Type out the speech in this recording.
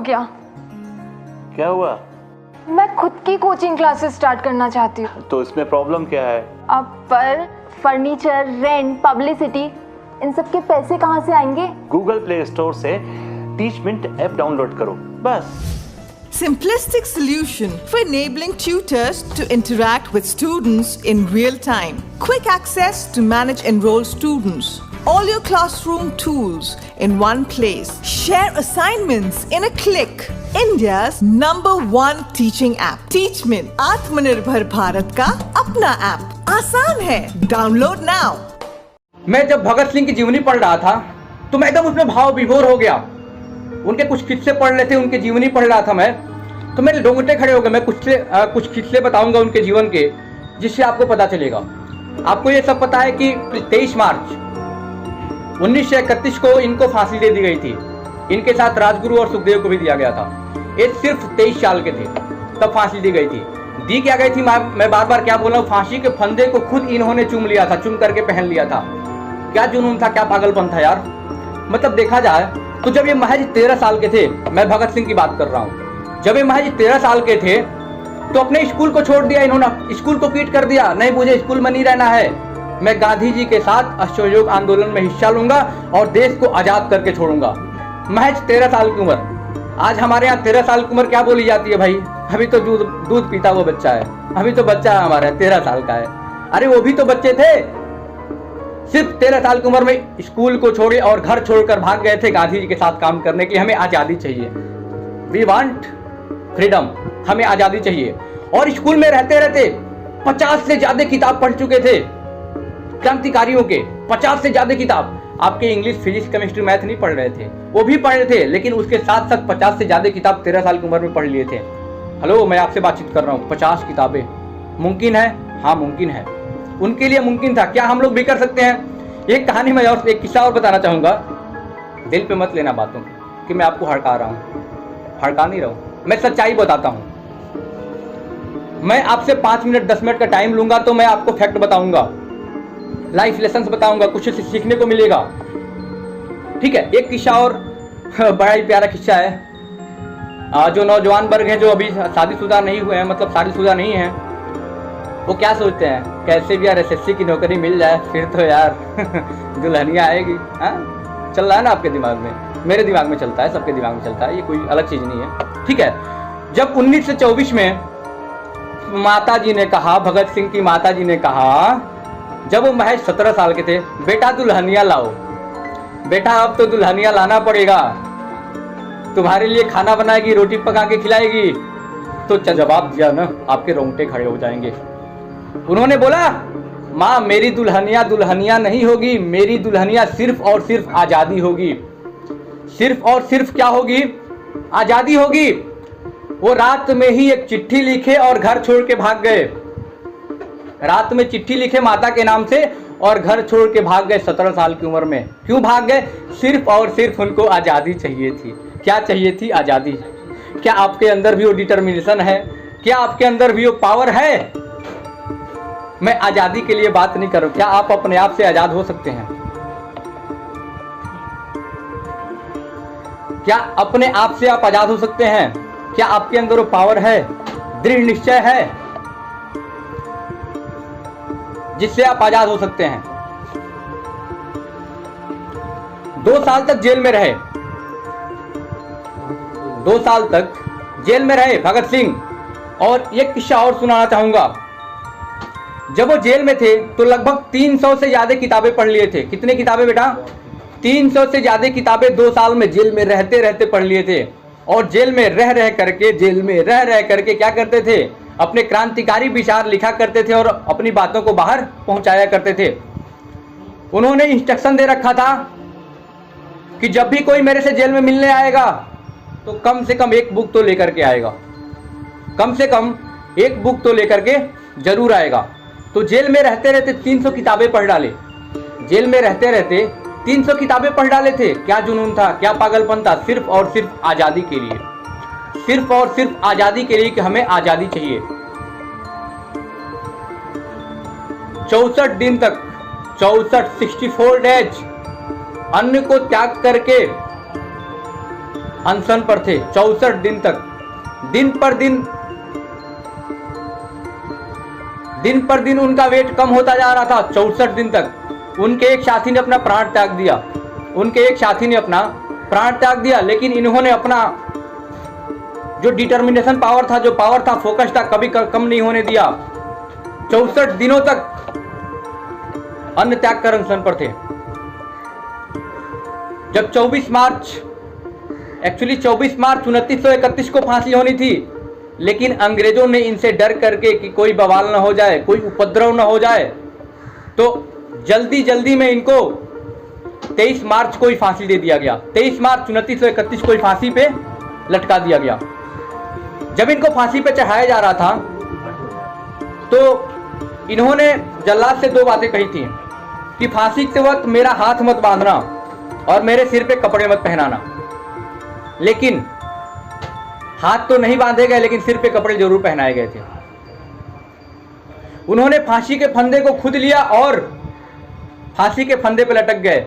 गया। क्या हुआ? मैं खुद की कोचिंग क्लासेस स्टार्ट करना चाहती हूँ। तो इसमें प्रॉब्लम क्या है? अब पर फर्नीचर, रेंट, पब्लिसिटी, इन सब के पैसे कहाँ से आएंगे? गूगल प्ले स्टोर से टीचमिंट ऐप डाउनलोड करो, बस। Simplistic solution for enabling tutors to interact with students in real time. Quick access to manage enrolled students. All your classroom tools in one place. Share assignments in a click. India's #1 teaching app. Teachment, आत्मनिर्भर भारत का अपना app. आसान है, download now. मैं जब भगत सिंह की जीवनी पढ़ रहा था तो मैं एकदम उसमें भाव विभोर हो गया। उनके कुछ किस्से पढ़ रहे थे, उनकी जीवनी पढ़ रहा था मैं, तो मेरे रोंगटे खड़े हो गए। मैं कुछ किस्से बताऊंगा उनके जीवन के, जिससे आपको पता चलेगा। आपको ये सब पता है कि 23 मार्च 1931 को इनको फांसी दे दी गई थी। इनके साथ राजगुरु और सुखदेव को भी दिया गया था। ये सिर्फ 23 साल के थे तब फांसी दी गई थी। दी क्या गई थी, मैं बार बार क्या बोल रहा हूँ, फांसी के फंदे को खुद इन्होंने चूम लिया था, चुम करके पहन लिया था। क्या जुनून था, क्या पागलपन था यार। मतलब देखा जाए तो जब ये महज 13 साल के थे, मैं भगत सिंह की बात कर रहा हूँ, जब ये महज 13 साल के थे तो अपने स्कूल को छोड़ दिया इन्होंने, स्कूल को क्विट कर दिया। नहीं, मुझे स्कूल में नहीं रहना है, मैं गांधी जी के साथ असहयोग आंदोलन में हिस्सा लूंगा और देश को आजाद करके छोड़ूंगा। महज 13 साल की उम्र। आज हमारे यहाँ 13 साल की उम्र क्या बोली जाती है भाई? अभी तो दूध पीता वो बच्चा है, अभी तो बच्चा है हमारा, 13 साल का है। अरे वो भी तो बच्चे थे, सिर्फ 13 साल की उम्र में स्कूल को छोड़े और घर छोड़कर भाग गए थे गांधी जी के साथ काम करने के लिए। हमें आजादी चाहिए, वी वांट फ्रीडम, हमें आजादी चाहिए। और स्कूल में रहते रहते 50 से ज्यादा किताब पढ़ चुके थे क्रांतिकारियों के, 50 से ज्यादा किताब। आपके इंग्लिश, फिजिक्स, केमिस्ट्री, मैथ नहीं पढ़ रहे थे, वो भी पढ़ रहे थे, लेकिन उसके साथ साथ 50 से ज्यादा किताब 13 साल की उम्र में पढ़ लिए थे। हेलो, मैं आपसे बातचीत कर रहा हूँ। 50 किताबें मुमकिन है? हाँ मुमकिन है, उनके लिए मुमकिन था। क्या हम लोग भी कर सकते हैं? एक कहानी मैं और एक किस्सा और बताना चाहूंगा। दिल पे मत लेना बातों कि मैं आपको हड़का रहा हूँ, हड़का नहीं रहा हूँ, मैं सच्चाई बताता हूँ। मैं आपसे 5 मिनट 10 मिनट का टाइम लूंगा तो मैं आपको फैक्ट बताऊंगा, लाइफ लेसन्स बताऊंगा, कुछ सीखने को मिलेगा। ठीक है, एक किस्सा और बड़ा ही प्यारा किस्सा है। जो नौजवान वर्ग है, जो अभी शादीशुदा नहीं हुए हैं, मतलब शादीशुदा नहीं है, वो क्या सोचते हैं, कैसे भी यार एसएससी की नौकरी मिल जाए फिर तो यार दुल्हनिया आएगी। हाँ, चल रहा है ना आपके दिमाग में, मेरे दिमाग में चलता है, सबके दिमाग में चलता है, ये कोई अलग चीज नहीं है। ठीक है, जब 1924 में माता जी ने कहा, भगत सिंह की माता जी ने कहा, जब वो महज 17 साल के थे, बेटा दुल्हनिया लाओ, बेटा अब तो दुल्हनिया लाना पड़ेगा, तुम्हारे लिए खाना बनाएगी, रोटी पका के खिलाएगी। तो जवाब दिया ना, आपके रोंगटे खड़े हो जाएंगे। उन्होंने बोला, माँ मेरी दुल्हनिया दुल्हनिया नहीं होगी, मेरी दुल्हनिया सिर्फ और सिर्फ आजादी होगी। सिर्फ और सिर्फ क्या होगी? आजादी होगी। वो रात में ही एक चिट्ठी लिखे और घर छोड़ के भाग गए। रात में चिट्ठी लिखे माता के नाम से और घर छोड़ के भाग गए 17 साल की उम्र में। क्यों भाग गए? सिर्फ और सिर्फ उनको आजादी चाहिए थी। क्या चाहिए थी? आजादी। क्या आपके अंदर भी वो डिटर्मिनेशन है? क्या आपके अंदर भी वो पावर है? मैं आजादी के लिए बात नहीं कर रहा हूं। क्या आप अपने आप से आजाद हो सकते हैं? क्या अपने आप से आप आजाद हो सकते हैं? क्या आपके अंदर वो पावर है, दृढ़ निश्चय है, जिससे आप आजाद हो सकते हैं? 2 साल तक जेल में रहे, 2 साल तक जेल में रहे भगत सिंह। और एक किस्सा और सुनाना चाहूंगा। जब वो जेल में थे तो लगभग 300 से ज्यादा किताबें पढ़ लिए थे। कितने किताबें बेटा? 300 से ज्यादा किताबें 2 साल में जेल में रहते रहते पढ़ लिए थे। और जेल में रह रह करके क्या करते थे? अपने क्रांतिकारी विचार लिखा करते थे और अपनी बातों को बाहर पहुंचाया करते थे। उन्होंने इंस्ट्रक्शन दे रखा था कि जब भी कोई मेरे से जेल में मिलने आएगा तो कम से कम एक बुक तो लेकर के आएगा, कम से कम एक बुक तो लेकर के जरूर आएगा। तो जेल में रहते रहते 300 किताबें पढ़ डाले। जेल में रहते रहते 300 किताबें पढ़ डाले थे। क्या जुनून था, क्या पागलपन था? सिर्फ और सिर्फ आजादी के लिए, सिर्फ और सिर्फ आजादी के लिए कि हमें आजादी चाहिए। 64 दिन तक, 64 डेज अन्न को त्याग करके अनशन पर थे 64 दिन तक। दिन पर दिन उनका वेट कम होता जा रहा था। 64 दिन तक उनके एक साथी ने अपना प्राण त्याग दिया, लेकिन इन्होंने अपना जो डिटर्मिनेशन पावर था, जो पावर था, फोकस था, कभी कम नहीं होने दिया। 64 दिनों तक अन्न त्याग कर अनशन पर थे। जब 24 मार्च 2931 को फांसी होनी थी, लेकिन अंग्रेजों ने इनसे डर करके कि कोई बवाल न हो जाए, कोई उपद्रव न हो जाए, तो जल्दी में इनको 23 मार्च को ही फांसी दे दिया गया। 23 मार्च 2931 को ही फांसी पे लटका दिया गया। जब इनको फांसी पे चढ़ाया जा रहा था तो इन्होंने जल्लाद से 2 बातें कही थी कि फांसी के वक्त मेरा हाथ मत बांधना और मेरे सिर पे कपड़े मत पहनाना। लेकिन हाथ तो नहीं बांधे गए, लेकिन सिर पे कपड़े जरूर पहनाए गए थे। उन्होंने फांसी के फंदे को खुद लिया और फांसी के फंदे पे लटक गए।